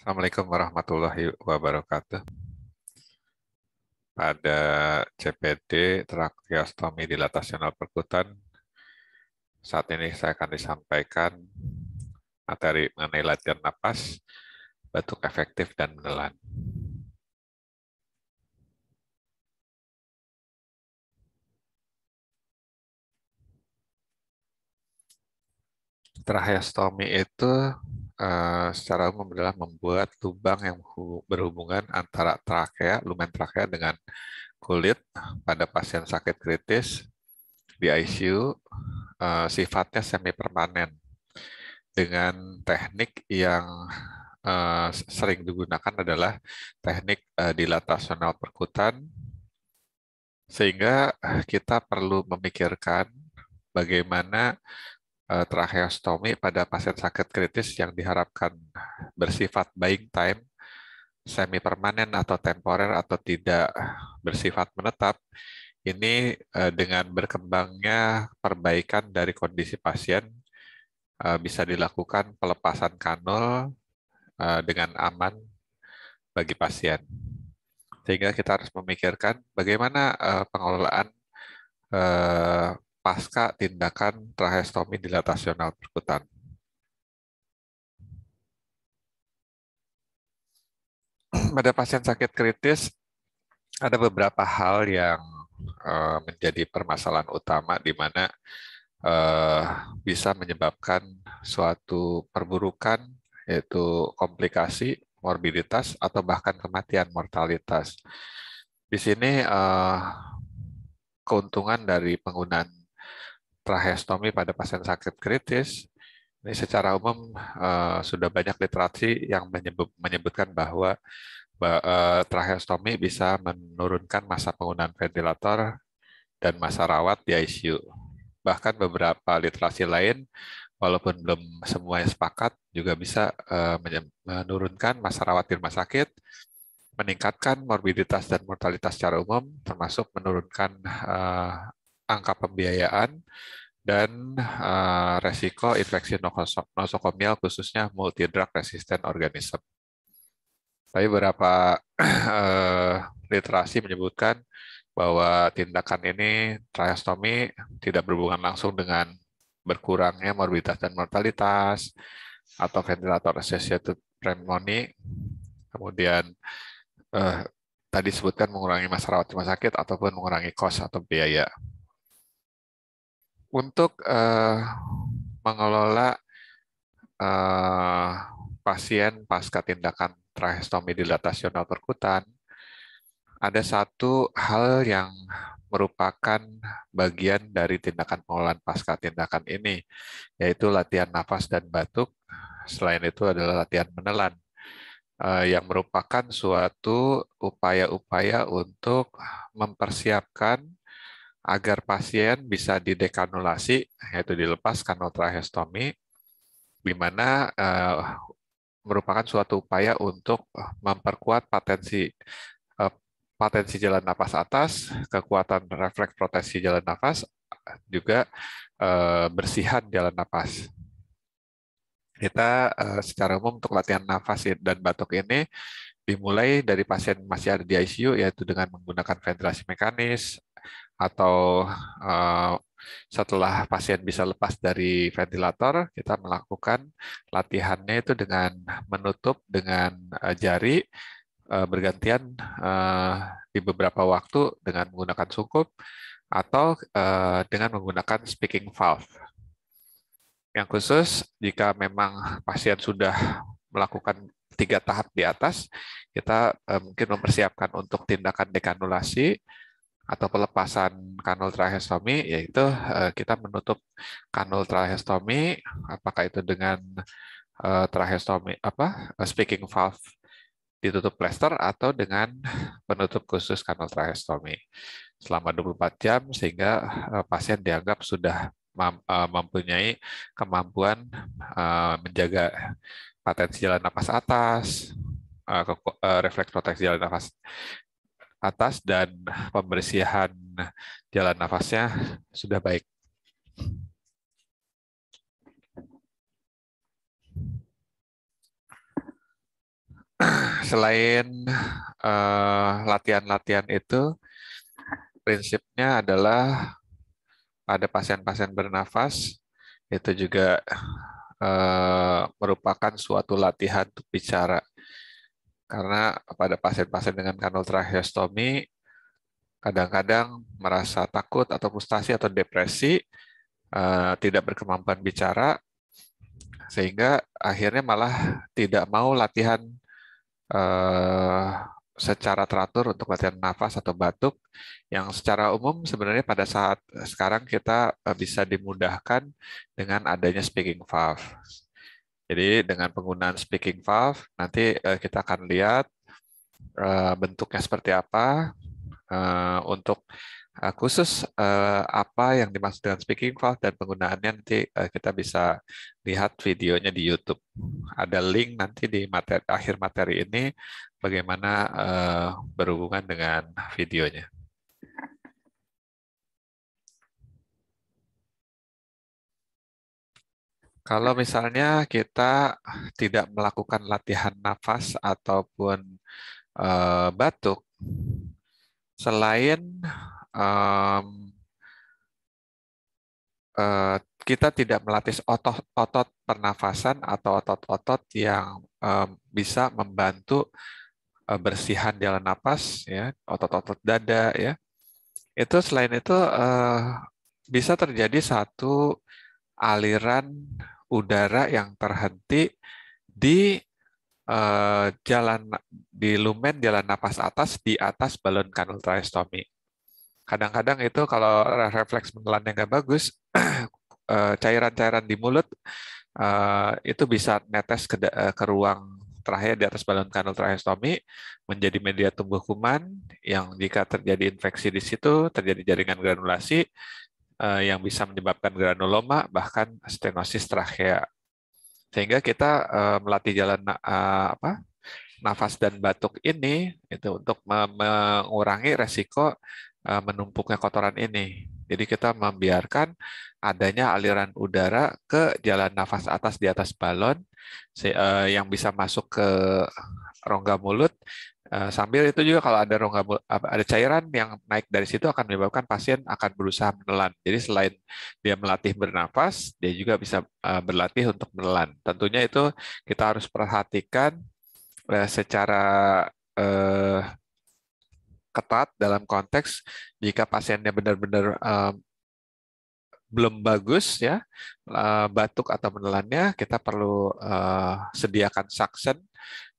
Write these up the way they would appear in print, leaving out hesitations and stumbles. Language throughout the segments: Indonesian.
Assalamualaikum warahmatullahi wabarakatuh. Pada CPD tracheostomi dilatasional perkutan, saat ini saya akan disampaikan materi mengenai latihan napas, batuk efektif dan menelan. Tracheostomi itu secara umum adalah membuat lubang yang berhubungan antara trakea, lumen trakea dengan kulit pada pasien sakit kritis di ICU, sifatnya semi permanen dengan teknik yang sering digunakan adalah teknik dilatasional perkutan, sehingga kita perlu memikirkan bagaimana tracheostomi pada pasien sakit kritis yang diharapkan bersifat buying time, semi permanen atau temporer atau tidak bersifat menetap. Ini dengan berkembangnya perbaikan dari kondisi pasien bisa dilakukan pelepasan kanul dengan aman bagi pasien. Sehingga kita harus memikirkan bagaimana pengelolaan eh, pasca tindakan tracheostomi dilatasional perkutan. Pada pasien sakit kritis, ada beberapa hal yang menjadi permasalahan utama di mana eh, bisa menyebabkan suatu perburukan, yaitu komplikasi, morbiditas, atau bahkan kematian, mortalitas. Di sini keuntungan dari penggunaan tracheostomi pada pasien sakit kritis, ini secara umum sudah banyak literasi yang menyebutkan bahwa tracheostomi bisa menurunkan masa penggunaan ventilator dan masa rawat di ICU. Bahkan beberapa literasi lain, walaupun belum semuanya sepakat, juga bisa menurunkan masa rawat di rumah sakit, meningkatkan morbiditas dan mortalitas secara umum, termasuk menurunkan angka pembiayaan dan resiko infeksi nosokomial khususnya multidrug resistant organism. Tapi beberapa literasi menyebutkan bahwa tindakan ini tracheostomi tidak berhubungan langsung dengan berkurangnya morbiditas dan mortalitas atau ventilator associated pneumonia. Kemudian eh, tadi disebutkan mengurangi masa rawat rumah sakit ataupun mengurangi kos atau biaya. Untuk mengelola eh, pasien pasca tindakan tracheostomi dilatasional perkutan, ada satu hal yang merupakan bagian dari tindakan pengelolaan pasca tindakan ini, yaitu latihan nafas dan batuk. Selain itu adalah latihan menelan, yang merupakan suatu upaya-upaya untuk mempersiapkan agar pasien bisa didekanulasi, yaitu dilepas kanul tracheostomi, di mana merupakan suatu upaya untuk memperkuat eh, potensi jalan nafas atas, kekuatan refleks proteksi jalan nafas, juga bersihan jalan nafas. Kita secara umum untuk latihan nafas dan batuk ini dimulai dari pasien masih ada di ICU, yaitu dengan menggunakan ventilasi mekanis, atau eh, setelah pasien bisa lepas dari ventilator, kita melakukan latihannya itu dengan menutup dengan jari bergantian eh, di beberapa waktu dengan menggunakan sungkup atau dengan menggunakan speaking valve. Yang khusus jika memang pasien sudah melakukan 3 tahap di atas, kita mungkin mempersiapkan untuk tindakan dekanulasi atau pelepasan kanul tracheostomi, yaitu kita menutup kanul tracheostomi, apakah itu dengan tracheostomi speaking valve ditutup plester atau dengan penutup khusus kanul tracheostomi selama 24 jam, sehingga pasien dianggap sudah mempunyai kemampuan menjaga potensi jalan nafas atas, refleks proteksi jalan nafas atas, dan pembersihan jalan nafasnya sudah baik. selain latihan-latihan itu, prinsipnya adalah pada pasien-pasien bernafas itu juga merupakan suatu latihan untuk bicara. Karena pada pasien-pasien dengan kanul tracheostomi kadang-kadang merasa takut atau frustasi atau depresi, tidak berkemampuan bicara, sehingga akhirnya malah tidak mau latihan eh, secara teratur untuk latihan nafas atau batuk, yang secara umum sebenarnya pada saat sekarang kita bisa dimudahkan dengan adanya speaking valve. Jadi dengan penggunaan speaking valve nanti kita akan lihat bentuknya seperti apa. Untuk khusus apa yang dimaksud dengan speaking valve dan penggunaannya nanti kita bisa lihat videonya di YouTube. Ada link nanti di akhir materi ini bagaimana berhubungan dengan videonya. Kalau misalnya kita tidak melakukan latihan nafas ataupun batuk, selain kita tidak melatih otot pernafasan atau otot-otot yang bisa membantu bersihan jalan napas, ya, otot-otot dada, ya. Itu selain itu bisa terjadi satu aliran udara yang terhenti di jalan di lumen jalan napas atas di atas balon kanul tracheostomi. Kadang-kadang itu kalau refleks menelannya nggak bagus, cairan-cairan di mulut itu bisa netes ke ruang trachea di atas balon kanul tracheostomi, menjadi media tumbuh kuman yang jika terjadi infeksi di situ terjadi jaringan granulasi yang bisa menyebabkan granuloma bahkan stenosis trachea. Sehingga kita melatih jalan nafas dan batuk ini itu untuk mengurangi resiko menumpuknya kotoran ini. Jadi kita membiarkan adanya aliran udara ke jalan nafas atas di atas balon yang bisa masuk ke rongga mulut. Sambil itu juga kalau ada ada cairan yang naik dari situ akan menyebabkan pasien akan berusaha menelan. Jadi selain dia melatih bernafas, dia juga bisa berlatih untuk menelan. Tentunya itu kita harus perhatikan secara ketat dalam konteks jika pasiennya benar-benar belum bagus, ya, batuk atau menelannya, kita perlu sediakan suction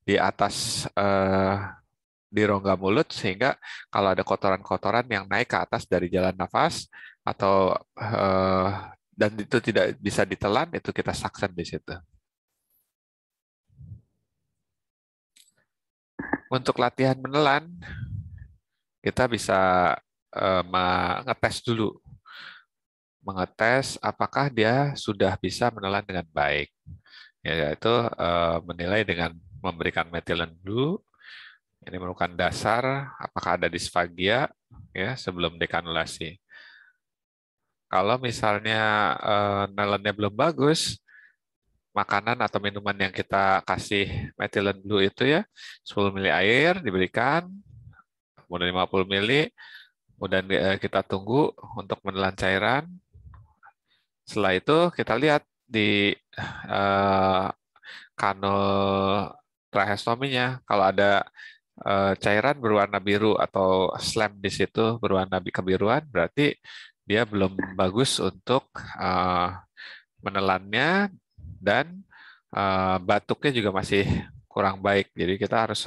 di atas di rongga mulut sehingga kalau ada kotoran-kotoran yang naik ke atas dari jalan nafas atau dan itu tidak bisa ditelan, itu kita suction di situ. Untuk latihan menelan, kita bisa mengetes dulu, mengetes apakah dia sudah bisa menelan dengan baik, yaitu menilai dengan memberikan methylene blue. Ini merupakan dasar apakah ada disfagia, ya, sebelum dekanulasi. Kalau misalnya nelannya belum bagus, makanan atau minuman yang kita kasih methylene blue itu, ya, 10 ml air diberikan, kemudian 50 ml, kemudian kita tunggu untuk menelan cairan. Setelah itu kita lihat di kanul tracheostominya, kalau ada cairan berwarna biru atau slime di situ berwarna kebiruan, berarti dia belum bagus untuk menelannya, dan batuknya juga masih kurang baik. Jadi kita harus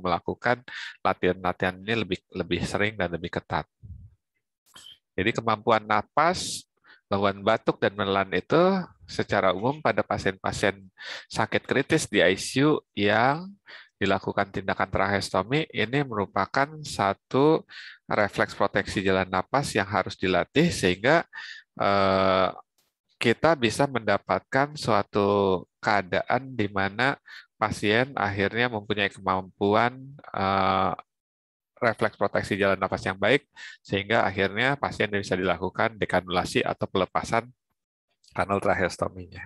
melakukan latihan-latihan ini lebih lebih sering dan lebih ketat. Jadi kemampuan napas, gangguan batuk dan menelan itu secara umum pada pasien-pasien sakit kritis di ICU yang dilakukan tindakan tracheostomi ini merupakan satu refleks proteksi jalan napas yang harus dilatih sehingga kita bisa mendapatkan suatu keadaan di mana pasien akhirnya mempunyai kemampuan refleks proteksi jalan nafas yang baik, sehingga akhirnya pasien bisa dilakukan dekanulasi atau pelepasan kanul tracheostominya.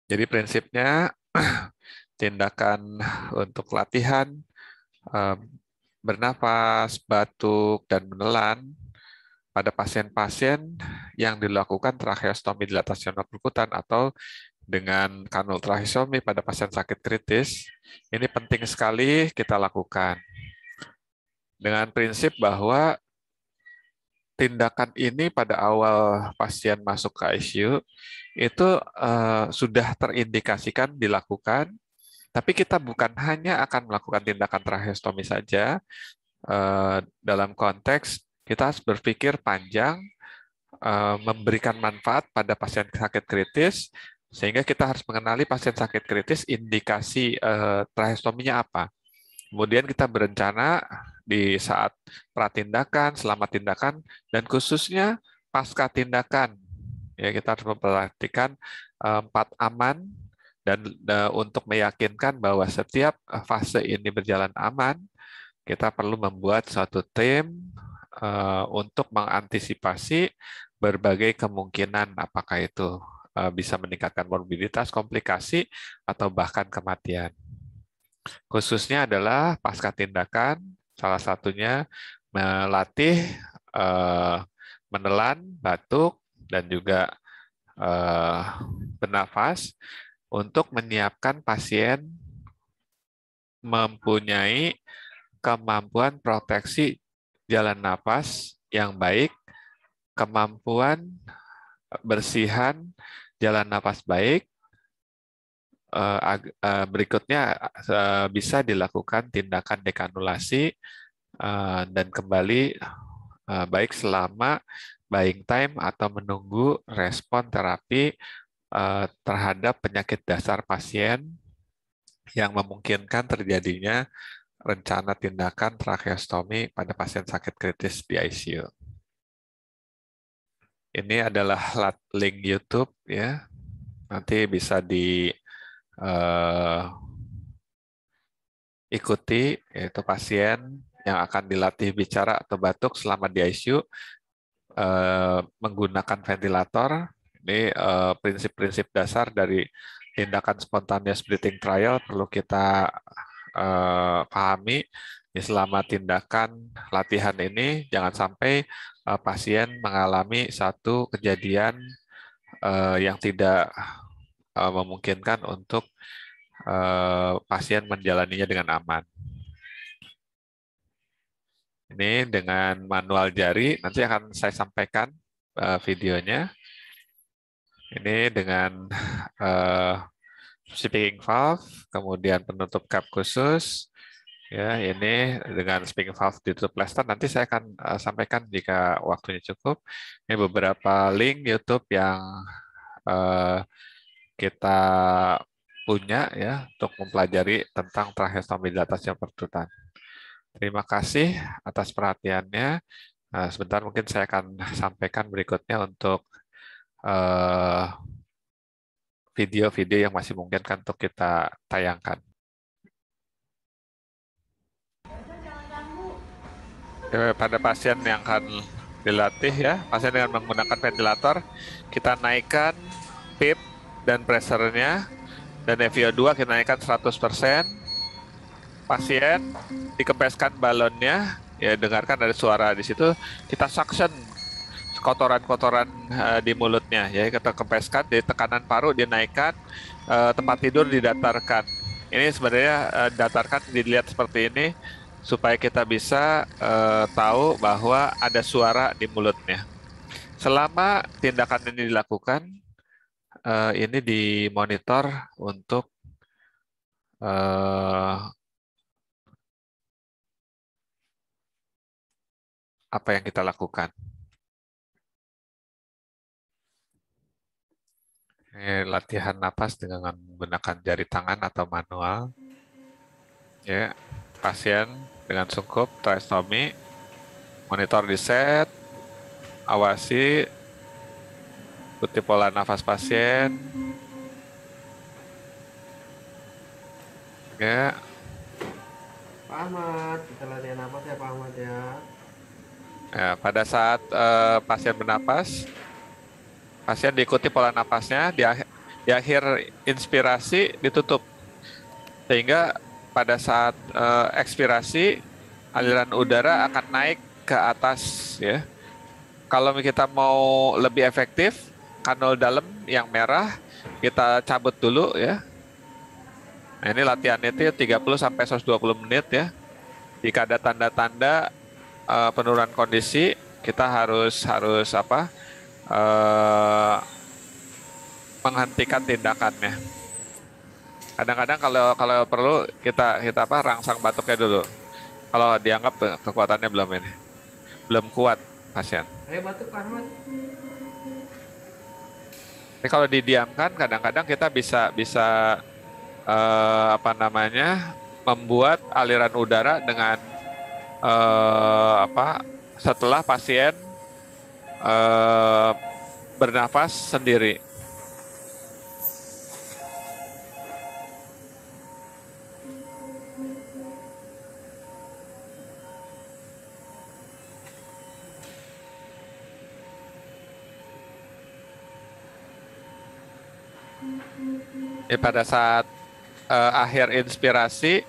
Jadi prinsipnya tindakan untuk latihan bernafas, batuk, dan menelan pada pasien-pasien yang dilakukan tracheostomi dilatasional perkutan atau dengan kanul tracheostomi pada pasien sakit kritis. Ini penting sekali kita lakukan dengan prinsip bahwa tindakan ini pada awal pasien masuk ke ICU itu sudah terindikasikan dilakukan, tapi kita bukan hanya akan melakukan tindakan tracheostomi saja. Dalam konteks kita harus berpikir panjang, memberikan manfaat pada pasien sakit kritis, sehingga kita harus mengenali pasien sakit kritis indikasi tracheostominya apa. Kemudian kita berencana di saat pratindakan, selama tindakan, dan khususnya pasca tindakan. Ya, kita harus memperhatikan 4 aman dan untuk meyakinkan bahwa setiap fase ini berjalan aman, kita perlu membuat suatu tim untuk mengantisipasi berbagai kemungkinan, apakah itu bisa meningkatkan morbiditas, komplikasi, atau bahkan kematian. Khususnya adalah pasca tindakan, salah satunya melatih menelan, batuk, dan juga bernafas untuk menyiapkan pasien mempunyai kemampuan proteksi jalan napas yang baik, kemampuan bersihan jalan napas baik. Berikutnya bisa dilakukan tindakan dekanulasi dan kembali baik selama buying time atau menunggu respon terapi terhadap penyakit dasar pasien yang memungkinkan terjadinya rencana tindakan tracheostomi pada pasien sakit kritis di ICU. Ini adalah link YouTube ya. Nanti bisa ikuti, yaitu pasien yang akan dilatih bicara atau batuk selama di ICU menggunakan ventilator. Ini prinsip-prinsip dasar dari tindakan spontaneous breathing trial perlu kita pahami. Selama tindakan latihan ini jangan sampai pasien mengalami satu kejadian yang tidak memungkinkan untuk pasien menjalaninya dengan aman. Ini dengan manual jari, nanti akan saya sampaikan videonya. Ini dengan speaking valve, kemudian penutup cap khusus. Ya, ini dengan speaking valve ditutup plester. Nanti saya akan sampaikan jika waktunya cukup. Ini beberapa link YouTube yang kita punya ya untuk mempelajari tentang tracheostomi dilatasi pertutan. Terima kasih atas perhatiannya. Sebentar mungkin saya akan sampaikan berikutnya untuk video-video yang masih memungkinkan untuk kita tayangkan. Pada pasien yang akan dilatih ya, pasien dengan menggunakan ventilator, kita naikkan PIP dan pressure-nya, dan FiO2 kita naikkan 100%. Pasien dikempeskan balonnya, ya dengarkan ada suara di situ, kita suction kotoran-kotoran di mulutnya, ya kita kempeskan, di tekanan paru dinaikkan, tempat tidur didatarkan. Ini sebenarnya datarkan dilihat seperti ini supaya kita bisa tahu bahwa ada suara di mulutnya. Selama tindakan ini dilakukan, ini dimonitor untuk apa yang kita lakukan. Ini latihan napas dengan menggunakan jari tangan atau manual. Ya, pasien dengan sungkup tracheostomi, monitor di set, awasi, ikuti pola nafas pasien. Ya. Pak Ahmad, kita latihan napas ya Pak Ahmad ya. Ya, pada saat pasien bernapas, pasien diikuti pola napasnya, di akhir inspirasi ditutup. Sehingga pada saat ekspirasi aliran udara akan naik ke atas ya. Kalau kita mau lebih efektif, kanal dalam yang merah kita cabut dulu ya. Nah, ini latihan itu 30 sampai 120 menit ya. Jika ada tanda-tanda penurunan kondisi, kita harus harus apa? eh, menghentikan tindakannya. Kadang-kadang kalau kalau perlu kita kita apa rangsang batuknya dulu. Kalau dianggap kekuatannya belum ini, belum kuat pasien. Ayo batuk Pak Ahmad. Tapi kalau didiamkan, kadang-kadang kita bisa bisa apa namanya membuat aliran udara dengan apa setelah pasien eh, bernafas sendiri. Pada saat akhir inspirasi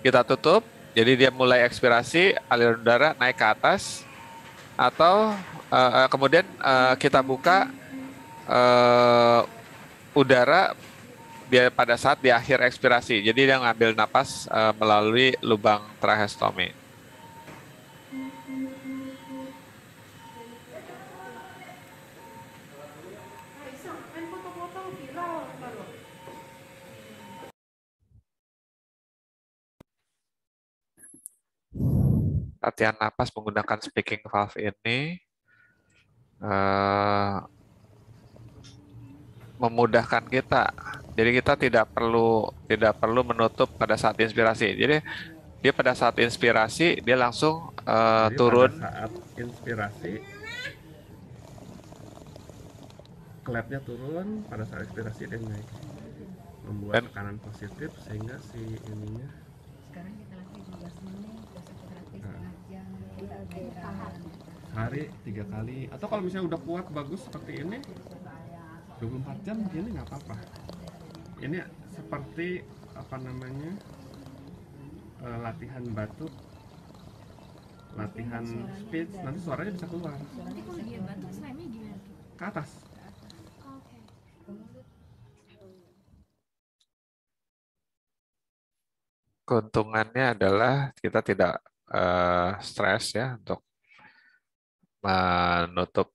kita tutup, jadi dia mulai ekspirasi, aliran udara naik ke atas, atau kemudian kita buka udara dia pada saat di akhir ekspirasi. Jadi dia ngambil napas melalui lubang tracheostomi. Latihan napas menggunakan speaking valve ini memudahkan kita. Jadi kita tidak perlu menutup pada saat inspirasi. Jadi dia pada saat inspirasi dia langsung turun. Pada saat inspirasi klepnya turun, pada saat ekspirasi dia naik, membuat tekanan positif sehingga si ininya. Sekarang kita latih 15 menit, besok kita latih setengah jam, sehari 3 kali, atau kalau misalnya udah kuat bagus seperti ini 24 jam begini nggak apa-apa. Ini seperti apa namanya latihan batuk, latihan speech, nanti suaranya bisa keluar. Nanti kalau dia batuk slamnya gimana? Ke atas. Keuntungannya adalah kita tidak stres ya untuk menutup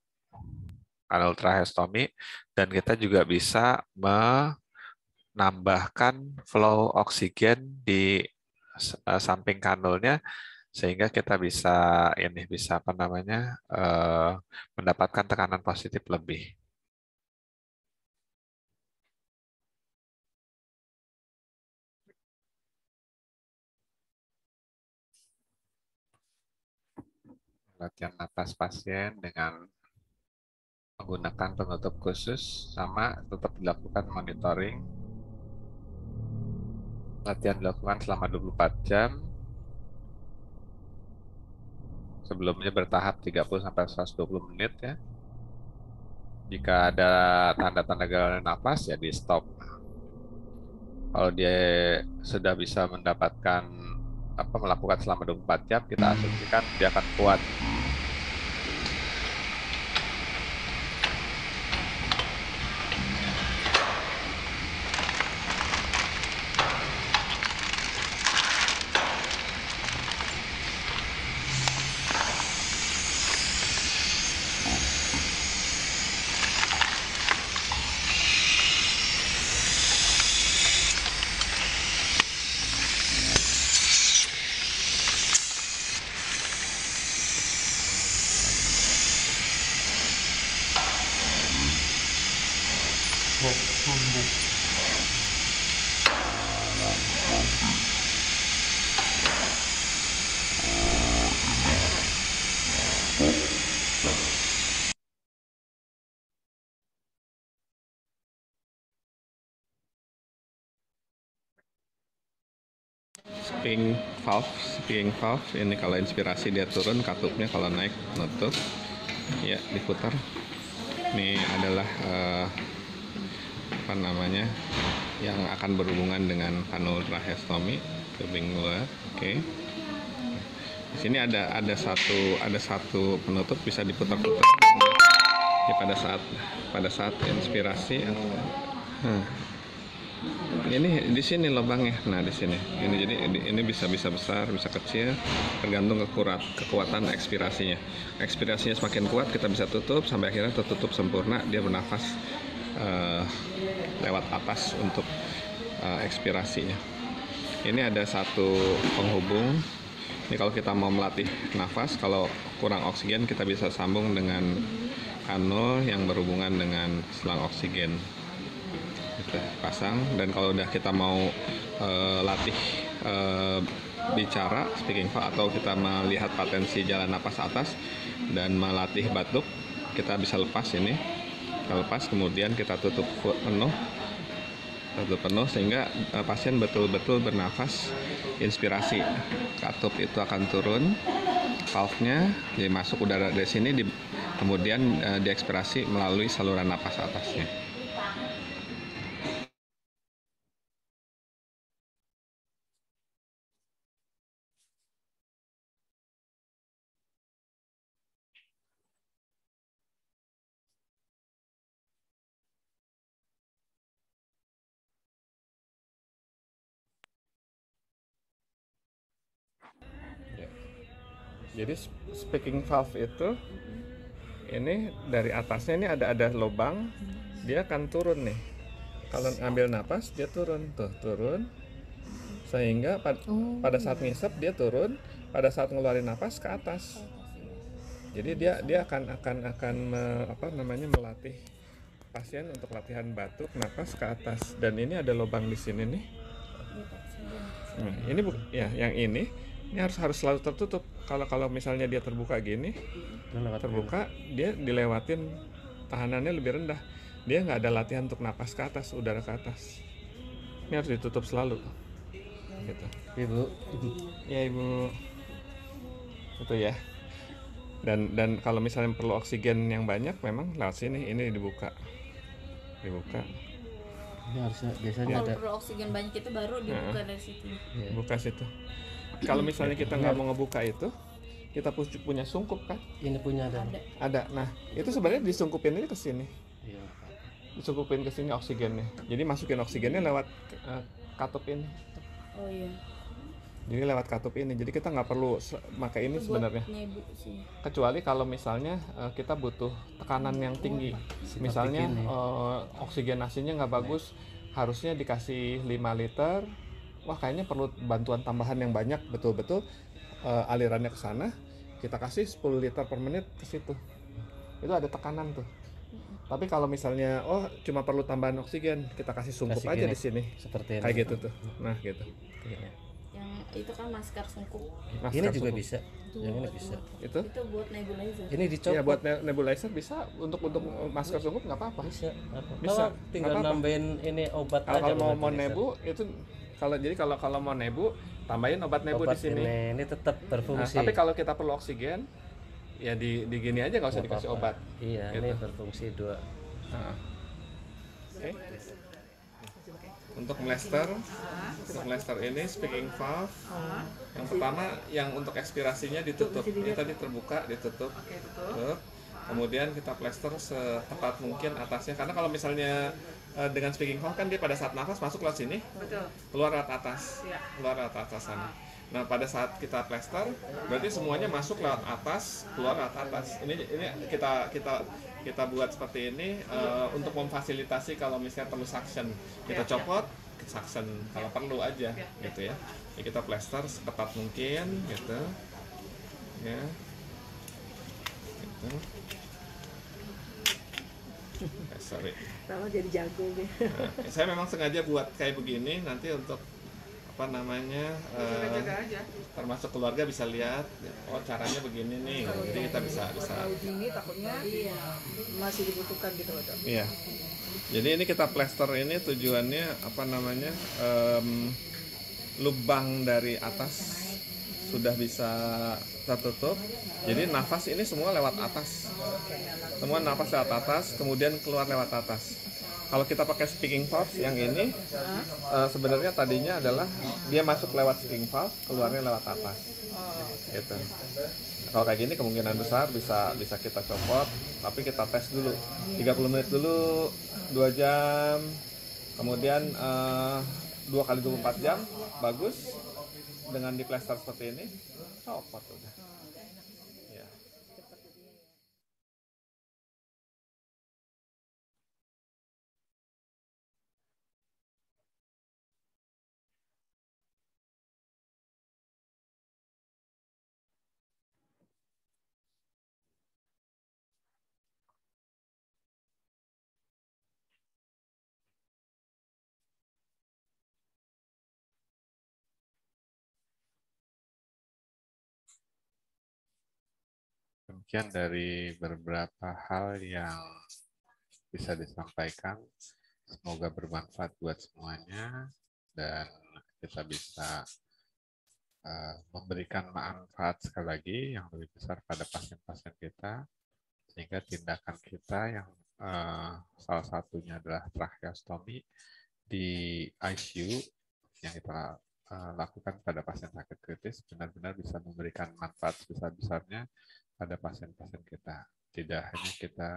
kanal tracheostomi, dan kita juga bisa menambahkan flow oksigen di samping kanalnya sehingga kita bisa bisa apa namanya mendapatkan tekanan positif lebih. Latihan napas pasien dengan menggunakan penutup khusus sama tetap dilakukan monitoring. Latihan dilakukan selama 24 jam. Sebelumnya bertahap 30 sampai 120 menit ya. Jika ada tanda-tanda gagal nafas ya di stop. Kalau dia sudah bisa mendapatkan melakukan selama 24 jam, kita asumsikan dia akan kuat. Speaking valve ini kalau inspirasi dia turun, katupnya kalau naik nutup ya, diputar. Ini adalah apa namanya yang akan berhubungan dengan kanul tracheostomy tubing luar. Oke. Di sini ada satu penutup bisa diputar-putar. Ya, pada saat inspirasi. Ini di sini lubangnya. Nah, di sini. Ini bisa besar, bisa kecil, tergantung kekuatan ekspirasinya. Ekspirasinya semakin kuat, kita bisa tutup sampai akhirnya tertutup sempurna, dia bernafas lewat atas untuk ekspirasinya. Ini ada satu penghubung. Ini kalau kita mau melatih nafas, kalau kurang oksigen kita bisa sambung dengan kanul yang berhubungan dengan selang oksigen. Kita pasang, dan kalau udah kita mau latih bicara speaking valve atau kita melihat potensi jalan napas atas dan melatih batuk, kita bisa lepas ini. Kita lepas, kemudian kita tutup penuh sehingga pasien betul-betul bernafas inspirasi. Katup itu akan turun, valve-nya jadi masuk udara dari sini, kemudian diekspirasi melalui saluran napas atasnya. Jadi speaking valve itu ini dari atasnya ini ada lubang, dia akan turun nih. Kalau ngambil napas dia turun sehingga pada saat ngisep dia turun, pada saat ngeluarin napas ke atas. Jadi dia akan melatih pasien untuk latihan batuk napas ke atas. Dan ini ada lubang di sini nih. Nah, ini yang ini harus selalu tertutup. Kalau misalnya dia terbuka gini, dia dilewatin, tahanannya lebih rendah, dia nggak ada latihan untuk napas ke atas, udara ke atas. Ini harus ditutup selalu gitu. Ibu Ya ibu, itu ya. Dan kalau misalnya perlu oksigen yang banyak, memang lewat sini, ini dibuka. Ini harusnya biasanya kalau perlu oksigen banyak itu baru dibuka dari situ. Buka situ. Kalau misalnya kita nggak mau ngebuka itu, kita punya sungkup kan? ini punya Ada. Nah, itu sebenarnya disungkupin ini ke sini. Iya. Disungkupin ke sini oksigennya. Jadi masukin oksigennya lewat katup ini. Oh iya. Jadi lewat katup ini. Jadi kita nggak perlu pakai ini sebenarnya. Kecuali kalau misalnya kita butuh tekanan yang tinggi. Misalnya oksigenasinya nggak bagus, harusnya dikasih 5 liter. Wah, kayaknya perlu bantuan tambahan yang banyak, betul-betul alirannya ke sana. Kita kasih 10 liter per menit ke situ. Itu ada tekanan tuh. Tapi kalau misalnya cuma perlu tambahan oksigen, kita kasih sungkup aja di sini. Seperti kayak gitu tuh. Nah, gitu. Yang itu kan masker sungkup. Ini juga bisa. Yang ini bisa. Itu buat nebulizer. Ini dicopot. Ya, buat nebulizer bisa, untuk masker sungkup nggak apa-apa. Bisa. Tinggal Tinggal nambahin ini obat aja. Kalau mau nebu itu kalau mau nebu, tambahin obat nebu di sini. Ini tetap berfungsi. Nah, tapi kalau kita perlu oksigen, ya di gini aja, nggak usah dikasih obat. Iya, gitu. Ini berfungsi 2. Oke. Untuk blaster ini speaking valve. Yang pertama, yang untuk ekspirasinya ditutup. Ini tadi terbuka, ditutup. Kemudian kita plaster setepat mungkin atasnya, karena kalau misalnya dengan speaking valve kan dia pada saat nafas masuk lewat sini, keluar lewat atas, keluar lewat atas sana. Nah, pada saat kita plaster, berarti semuanya masuk lewat atas, keluar lewat atas. Ini kita buat seperti ini untuk memfasilitasi kalau misalnya perlu suction, kita copot, suction kalau perlu aja, gitu ya. Jadi kita plaster seketat mungkin, gitu, ya. Gitu. Sorry. Sama jadi jago gitu. Nah, saya memang sengaja buat kayak begini nanti untuk termasuk keluarga bisa lihat, caranya begini nih. Jadi kita bisa. Ini takutnya masih dibutuhkan gitu loh. Iya. Jadi ini kita plaster ini tujuannya lubang dari atas sudah bisa tertutup. Jadi nafas ini semua lewat atas. Semua nafas lewat atas, kemudian keluar lewat atas. Kalau kita pakai speaking valve yang ini, sebenarnya tadinya adalah dia masuk lewat speaking valve, keluarnya lewat atas. Gitu. Kalau kayak gini kemungkinan besar bisa kita copot, tapi kita tes dulu. 30 menit dulu, 2 jam, kemudian 2 kali 24 jam, bagus. Dengan di plaster seperti ini, copot udah. Ya. Demikian dari beberapa hal yang bisa disampaikan. Semoga bermanfaat buat semuanya dan kita bisa memberikan manfaat sekali lagi yang lebih besar pada pasien-pasien kita, sehingga tindakan kita yang salah satunya adalah tracheostomi di ICU yang kita lakukan pada pasien sakit kritis benar-benar bisa memberikan manfaat sebesar-besarnya pada pasien-pasien kita. Tidak hanya kita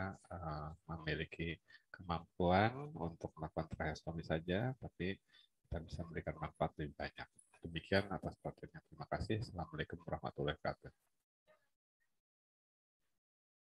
memiliki kemampuan untuk melakukan tracheostomi saja, tapi kita bisa memberikan manfaat lebih banyak. Demikian atas perhatiannya. Terima kasih. Assalamualaikum warahmatullahi wabarakatuh.